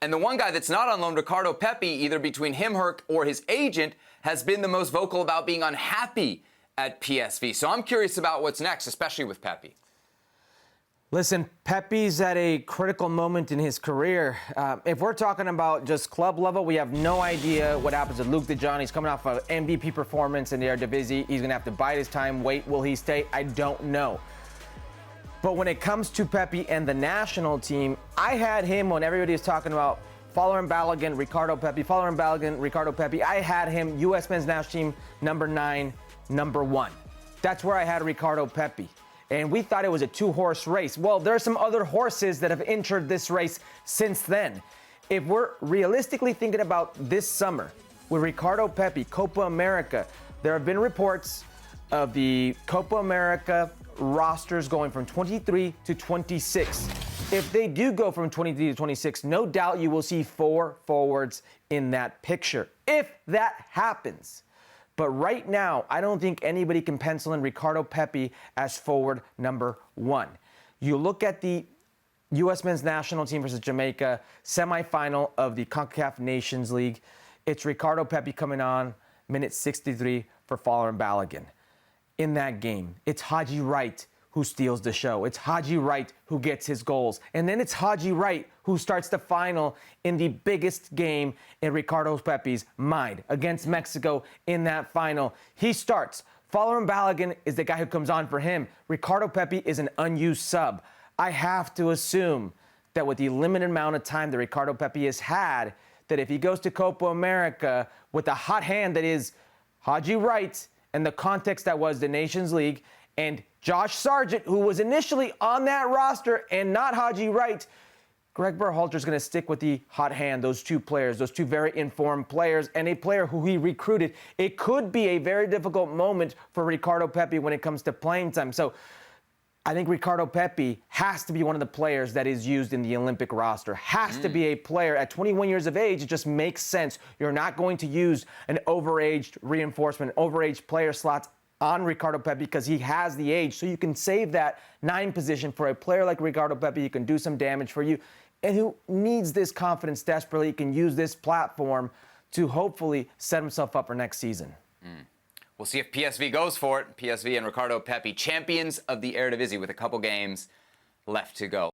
And the one guy that's not on loan, Ricardo Pepi, either between him or his agent, has been the most vocal about being unhappy at PSV. So I'm curious about what's next, especially with Pepi. Listen, Pepi's at a critical moment in his career. If we're talking about just club level, we have no idea what happens to Luke de Jong. He's coming off an MVP performance in the Eredivisie. He's going to have to bide his time, wait. Will he stay? I don't know. But when it comes to Pepi and the national team, I had him when everybody was talking about Folarin Balogun, Ricardo Pepi, Folarin Balogun, Ricardo Pepi. I had him U.S. men's national team number 9, number 1. That's where I had Ricardo Pepi. And we thought it was a 2-horse race. Well, there are some other horses that have entered this race since then. If we're realistically thinking about this summer with Ricardo Pepi, Copa America, there have been reports of the Copa America rosters going from 23 to 26. If they do go from 23 to 26, no doubt you will see 4 forwards in that picture, if that happens. But right now, I don't think anybody can pencil in Ricardo Pepi as forward number 1. You look at the U.S. men's national team versus Jamaica semifinal of the CONCACAF Nations League. It's Ricardo Pepi coming on, minute 63 for Folarin Balogun. In that game, it's Haji Wright who steals the show. It's Haji Wright who gets his goals. And then it's Haji Wright who starts the final in the biggest game in Ricardo Pepi's mind against Mexico in that final. He starts. Folarin Balogun is the guy who comes on for him. Ricardo Pepi is an unused sub. I have to assume that with the limited amount of time that Ricardo Pepi has had, that if he goes to Copa America with the hot hand that is Haji Wright and the context that was the Nations League, and Josh Sargent, who was initially on that roster and not Haji Wright, Greg Berhalter's going to stick with the hot hand, those 2 players, those 2 very informed players, and a player who he recruited. It could be a very difficult moment for Ricardo Pepi when it comes to playing time. So I think Ricardo Pepi has to be one of the players that is used in the Olympic roster, has to be a player at 21 years of age. It just makes sense. You're not going to use an overaged reinforcement, overaged player slots on Ricardo Pepi because he has the age. So you can save that 9 position for a player like Ricardo Pepi who can do some damage for you and who needs this confidence desperately. He can use this platform to hopefully set himself up for next season. We'll see if PSV goes for it. PSV and Ricardo Pepi, champions of the Eredivisie with a couple games left to go.